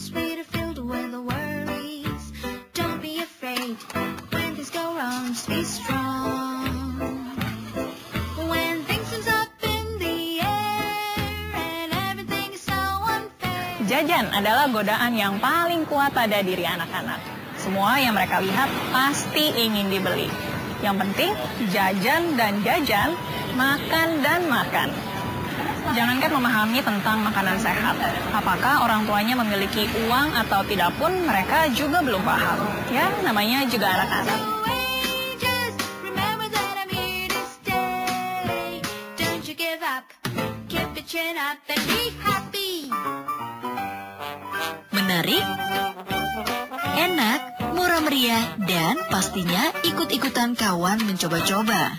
sweeter filled with worries. Don't be afraid when things go wrong, just be strong. When things is up in the air and everything is so unfair. Jajan adalah godaan yang paling kuat pada diri anak-anak. Semua yang mereka lihat pasti ingin dibeli. Yang penting, jajan dan jajan, makan dan makan. Jangankan memahami tentang makanan sehat, apakah orang tuanya memiliki uang atau tidak pun mereka juga belum paham. Ya, namanya juga anak-anak. Just remember that I'm here to stay. Don't you give up, keep your chin up and be happy. Menarik, enak, murah meriah, dan pastinya ikut-ikutan kawan mencoba-coba.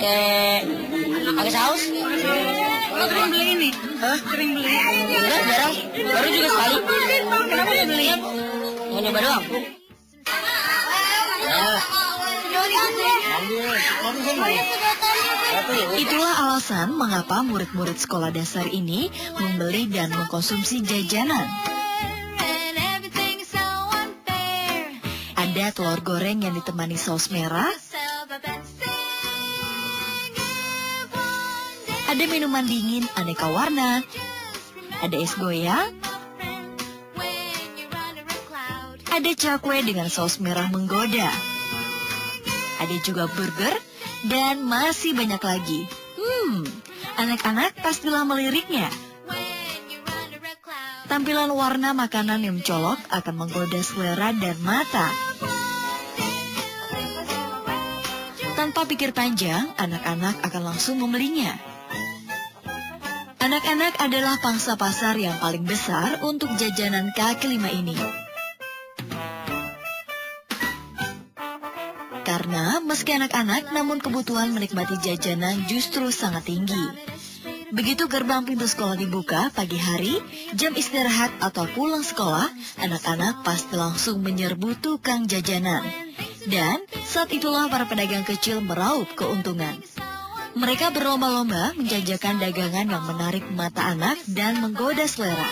Pakai saus. Lo sering beli ini? Hah? Sering beli? Enggak, jarang. Baru juga sekali. Kenapa lo beli? Mau nyoba doang. Itulah alasan mengapa murid-murid sekolah dasar ini membeli dan mengkonsumsi jajanan. And everything is so unfair. Ada telur goreng yang ditemani saus merah, Myself up and sing if one day. ada minuman dingin aneka warna, ada es goyang, When you're under a cloud. ada cakwe dengan saus merah menggoda, ada juga burger, dan masih banyak lagi. Anak-anak pastilah meliriknya. When you're under a cloud. Tampilan warna makanan yang mencolok akan menggoda selera dan mata. Tanpa pikir panjang, anak-anak akan langsung membelinya. Anak-anak adalah pangsa pasar yang paling besar untuk jajanan kaki lima ini. Karena meski anak-anak, namun kebutuhan menikmati jajanan justru sangat tinggi. Begitu gerbang pintu sekolah dibuka pagi hari, jam istirahat atau pulang sekolah, anak-anak pasti langsung menyerbu tukang jajanan. Dan saat itulah para pedagang kecil meraup keuntungan. Mereka berlomba-lomba menjajakan dagangan yang menarik mata anak dan menggoda selera.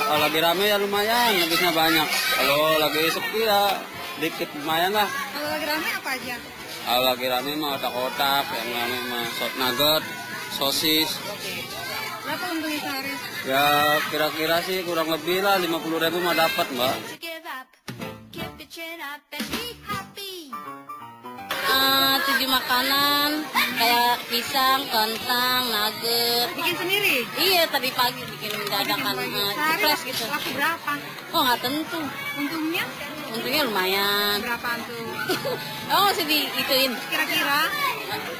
Kalau lagi rame ya lumayan, habisnya banyak. Kalau lagi sepi ya dikit lumayan lah. Kalau lagi rame apa aja? Kalau lagi rame mah otak-otak, yang rame mah nugget, sosis. Berapa untungnya sehari? Ya kira-kira sih kurang lebih lah 50.000 mah dapat, Mbak. To give up, keep your chin up and be happy. 7 makanan kayak pisang, kentang, nugget. Bikin sendiri? Iya, tadi pagi bikin dadakan ceples gitu. Laku berapa? Oh, nggak tentu. Untungnya Untungnya lumayan. berapaan tuh? Oh, masih diituin. Kira-kira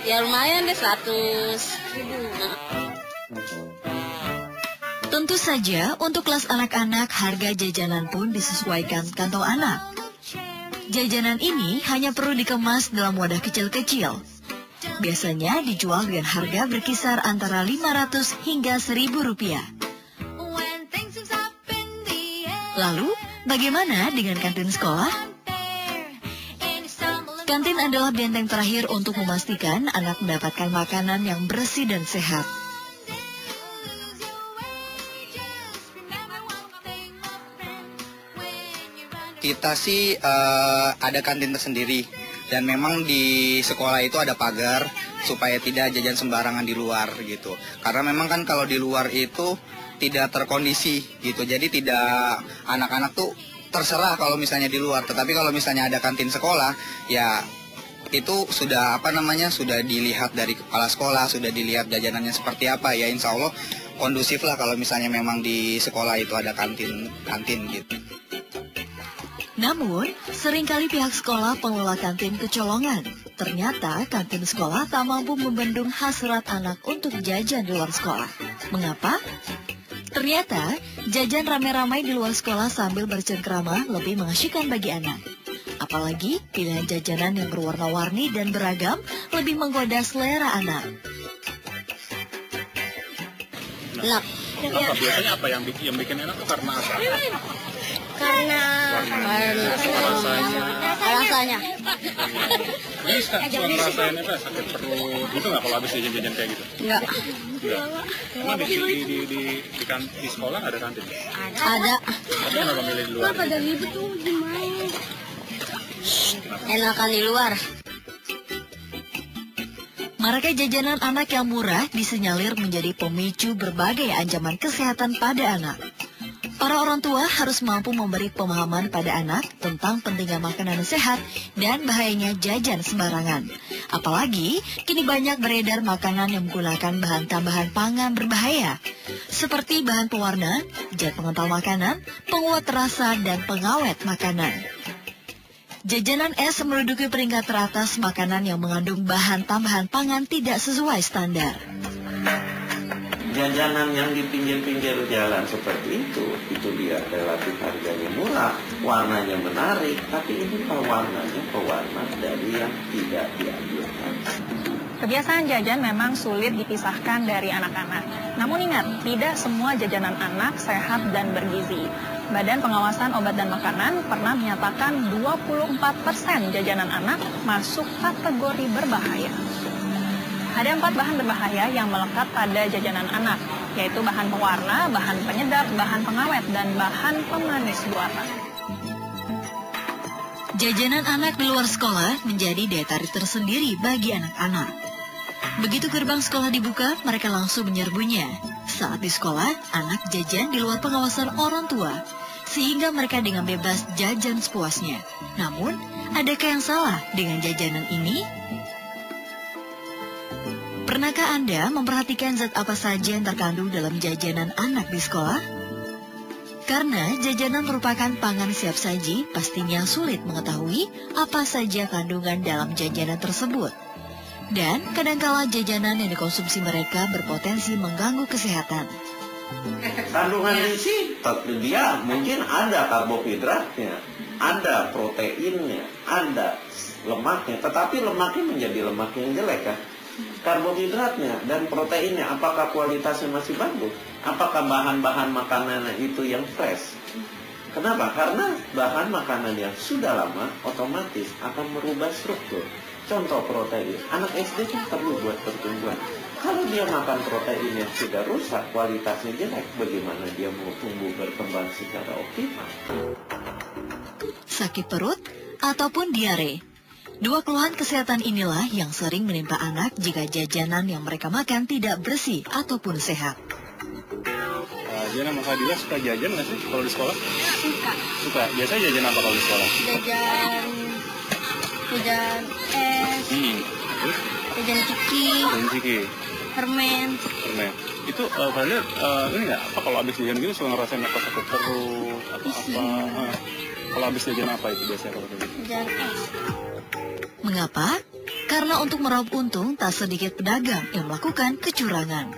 Ya lumayan deh 100.000. Tentu saja untuk kelas anak-anak harga jajanan pun disesuaikan kantong anak. Jajanan ini hanya perlu dikemas dalam wadah kecil-kecil. Biasanya dijual dengan harga berkisar antara 500 hingga 1.000 rupiah. When things is up in the air. Lalu, bagaimana dengan kantin sekolah? And you stumble and Kantin adalah benteng terakhir untuk memastikan anak mendapatkan makanan yang bersih dan sehat. lose your way. Just remember one thing, my friend. When you're under Kita sih ada kantin tersendiri dan memang di sekolah itu ada pagar supaya tidak jajan sembarangan di luar gitu. Karena memang kan kalau di luar itu tidak terkondisi gitu. Jadi tidak anak-anak tuh terserah kalau misalnya di luar. Tetapi kalau misalnya ada kantin sekolah ya itu sudah sudah dilihat dari kepala sekolah, sudah dilihat jajanannya seperti apa ya, insya Allah kondusif lah kalau misalnya memang di sekolah itu ada kantin gitu. Namun, seringkali pihak sekolah pengelola kantin kecolongan. Ternyata kantin sekolah tak mampu membendung hasrat anak untuk jajan di luar sekolah. Mengapa? Ternyata, jajan ramai-ramai di luar sekolah sambil bercengkrama lebih mengasyikkan bagi anak. Apalagi pilihan jajanan yang berwarna-warni dan beragam lebih menggoda selera anak. Enak. Biasanya apa yang bikin enak tuh karena apa? Karena rasanya. Ini suka ngerasain apa? Sakit perut gitu nggak kalau habis jajan-jajan kayak gitu? Enggak. Emang di sekolah ada kantin? Ada. Tapi kenapa milih di luar? Enakan di luar. Maraknya jajanan anak yang murah disinyalir menjadi pemicu berbagai ancaman kesehatan pada anak. Para orang tua harus mampu memberi pemahaman pada anak tentang pentingnya makanan sehat dan bahayanya jajan sembarangan. Apalagi kini banyak beredar makanan yang menggunakan bahan tambahan pangan berbahaya, seperti bahan pewarna, zat pengental makanan, penguat rasa, dan pengawet makanan. Jajanan es menduduki peringkat teratas makanan yang mengandung bahan tambahan pangan tidak sesuai standar. Jajanan yang di pinggir-pinggir jalan seperti itu dia relatif harganya murah, warnanya menarik, tapi ini pewarnanya pewarna dari yang tidak dianjurkan. Kebiasaan jajan memang sulit dipisahkan dari anak-anak. Namun ingat, tidak semua jajanan anak sehat dan bergizi. Badan Pengawasan Obat dan Makanan pernah menyatakan 24% jajanan anak masuk kategori berbahaya. Ada 4 bahan berbahaya yang melekat pada jajanan anak, yaitu bahan pewarna, bahan penyedap, bahan pengawet, dan bahan pemanis buatan. Jajanan anak di luar sekolah menjadi daya tarik tersendiri bagi anak-anak. Begitu gerbang sekolah dibuka, mereka langsung menyerbunya. Saat di sekolah, anak jajan di luar pengawasan orang tua, sehingga mereka dengan bebas jajan sepuasnya. Namun, adakah yang salah dengan jajanan ini? Pernahkah Anda memperhatikan zat apa saja yang terkandung dalam jajanan anak di sekolah? Karena jajanan merupakan pangan siap saji, pastinya sulit mengetahui apa saja kandungan dalam jajanan tersebut. Dan kadangkala jajanan yang dikonsumsi mereka berpotensi mengganggu kesehatan. Kandungan gizi, dia mungkin ada karbohidratnya, ada proteinnya, ada lemaknya, tetapi lemaknya menjadi lemak yang jelek kan? Karbohidratnya dan proteinnya, apakah kualitasnya masih bagus? Apakah bahan-bahan makanannya itu yang fresh? Kenapa? Karena bahan makanan yang sudah lama otomatis akan merubah struktur. Contoh protein, anak SD kan perlu buat pertumbuhan. Kalau dia makan protein yang sudah rusak, kualitasnya jelek, bagaimana dia mau tumbuh berkembang secara optimal? Sakit perut ataupun diare. 2 keluhan kesehatan inilah yang sering menimpa anak jika jajanan yang mereka makan tidak bersih ataupun sehat. Jana Mas Adila suka jajan nggak sih kalau di sekolah? Suka. Biasanya jajan apa kalau di sekolah? Jajan es, jajan ciki, permen. Itu kalian ini nggak apa kalau habis jajan gitu suka ngerasain apa sakit perut atau apa? Kalau habis jajan apa itu biasanya kalau gitu? Jajan es. Mengapa? Karena untuk meraup untung tak sedikit pedagang yang melakukan kecurangan.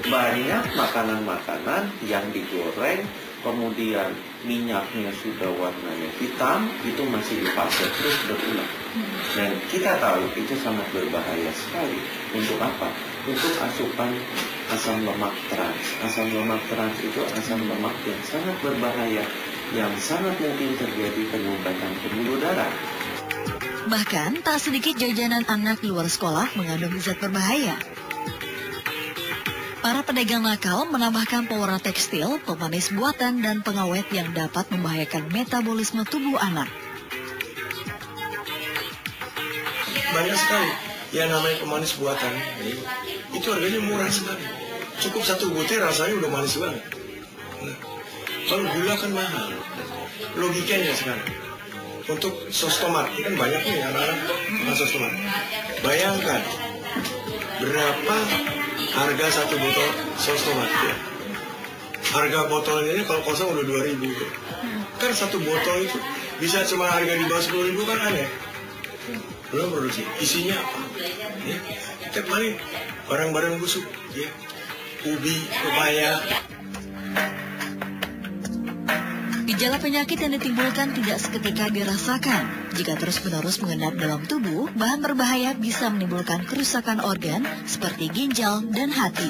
Banyak makanan-makanan yang digoreng, kemudian minyaknya sudah warnanya hitam, itu masih dipakai terus berulang. Dan kita tahu itu sangat berbahaya sekali. Untuk apa? Untuk asupan asam lemak trans. Asam lemak trans itu asam lemak yang sangat berbahaya, yang sangat mungkin terjadi penyumbatan pembuluh darah. Bahkan tak sedikit jajanan anak di luar sekolah mengandung zat berbahaya. Para pedagang nakal menambahkan pewarna tekstil, pemanis buatan, dan pengawet yang dapat membahayakan metabolisme tubuh anak. Banyak sekali yang namanya pemanis buatan. Itu harganya murah sekali. Cukup 1 butir rasanya udah manis banget. Nah, kalau gula kan mahal. Logikanya sekarang. Untuk sos tomat, kan banyak nih anak-anak makan sos tomat. Bayangkan berapa harga 1 botol sos tomat ya? Harga botolnya ini kalau kosong udah 2.000 gitu. Kan 1 botol itu bisa cuma harga di bawah 10.000 kan aneh. Belum produksi, isinya apa? Ya, tiap kali barang-barang busuk, ya, ubi, pepaya. Gejala penyakit yang ditimbulkan tidak seketika dirasakan. Jika terus-menerus mengendap dalam tubuh, bahan berbahaya bisa menimbulkan kerusakan organ seperti ginjal dan hati.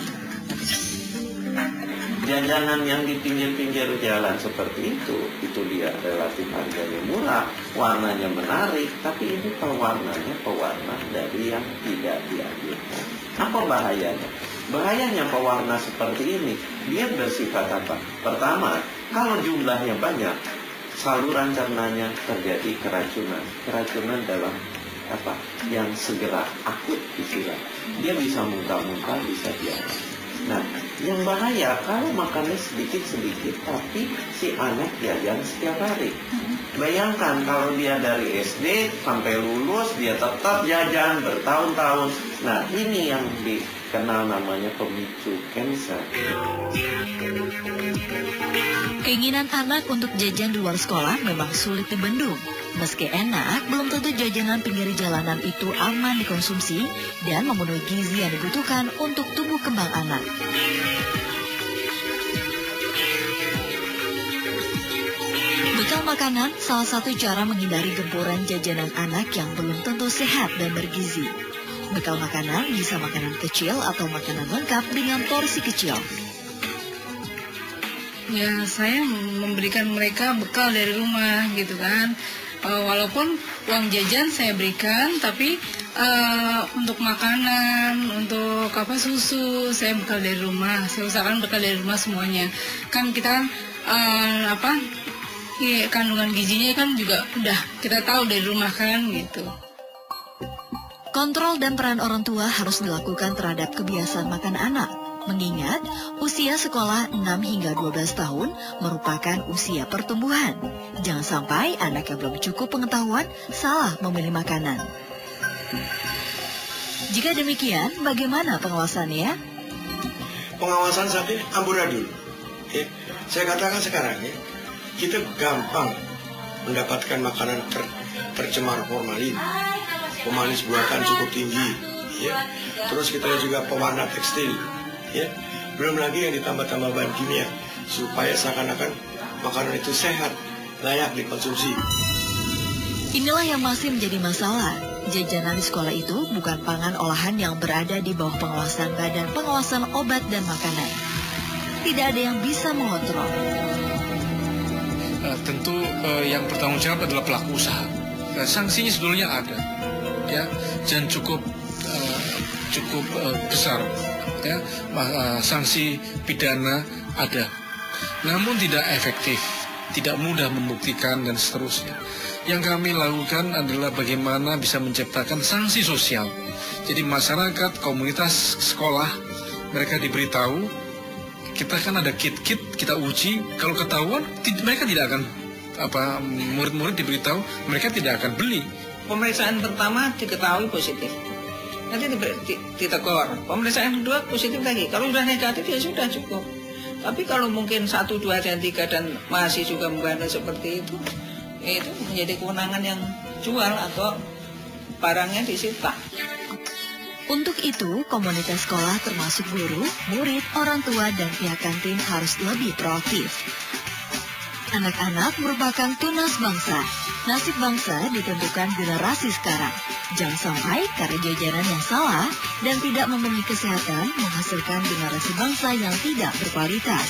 jajanan yang di pinggir-pinggir jalan seperti itu dia relatif harganya murah, warnanya menarik, tapi ini pewarna dari yang tidak dianjurkan. Apa bahayanya? Bahayanya pewarna seperti ini, dia bersifat apa? Pertama, kalau jumlahnya banyak, saluran cernanya terjadi keracunan. Keracunan dalam apa? Yang segera akut disiram. Dia bisa muntah-muntah, bisa diare. Nah, yang bahaya kalau makannya sedikit-sedikit tapi si anak jajan setiap hari. Bayangkan kalau dia dari SD sampai lulus dia tetap jajan bertahun-tahun. Nah, ini yang dikenal namanya pemicu kanker. Keinginan anak untuk jajan di luar sekolah memang sulit dibendung. Meski enak, belum tentu jajanan pinggir jalanan itu aman dikonsumsi dan memenuhi gizi yang dibutuhkan untuk tumbuh kembang anak. Bekal makanan salah satu cara menghindari gempuran jajanan anak yang belum tentu sehat dan bergizi. Bekal makanan bisa makanan kecil atau makanan lengkap dengan porsi kecil. Ya, saya memberikan mereka bekal dari rumah gitu kan. Walaupun uang jajan saya berikan, tapi untuk makanan, untuk susu, saya bekal dari rumah. Saya usahakan bekal dari rumah semuanya. Kan kita kandungan gizinya kan juga udah kita tahu dari rumah kan gitu. Kontrol dan peran orang tua harus dilakukan terhadap kebiasaan makan anak. Mengingat usia sekolah 6 hingga 12 tahun merupakan usia pertumbuhan. Jangan sampai anak yang belum cukup pengetahuan salah memilih makanan. Jika demikian, bagaimana pengawasannya? Pengawasan saat ini amburadul. Saya katakan sekarang kita gampang mendapatkan makanan tercemar formalin. Pemanis buatan cukup tinggi. Terus kita juga pewarna tekstil. Belum lagi yang ditambah-tambah bahan kimia supaya seakan-akan makanan itu sehat, layak dikonsumsi. Inilah yang masih menjadi masalah. Jajanan di sekolah itu bukan pangan olahan yang berada di bawah pengawasan Badan Pengawasan Obat dan Makanan. Tidak ada yang bisa mengontrol. Tentu yang bertanggung jawab adalah pelaku usaha. Sanksinya sebetulnya ada, dan cukup besar. Sanksi pidana ada, namun tidak efektif, tidak mudah membuktikan dan seterusnya. Yang kami lakukan adalah bagaimana bisa menciptakan sanksi sosial. Jadi masyarakat, komunitas sekolah, mereka diberitahu, kita kan ada kit-kit, kita uji, kalau ketahuan mereka tidak akan murid-murid diberitahu, mereka tidak akan beli. Pemeriksaan pertama diketahui positif, nanti ditegur. Pemeriksaan kedua positif lagi. Kalau sudah negatif ya sudah cukup. Tapi kalau mungkin 1, 2, dan 3 dan masih juga membandel seperti itu menjadi kewenangan yang jual atau barangnya disita. Untuk itu, komunitas sekolah termasuk guru, murid, orang tua, dan pihak kantin harus lebih proaktif. Anak-anak merupakan tunas bangsa. Nasib bangsa ditentukan generasi sekarang. Jangan sampai karena jajanan yang salah dan tidak memenuhi kesehatan menghasilkan generasi bangsa yang tidak berkualitas.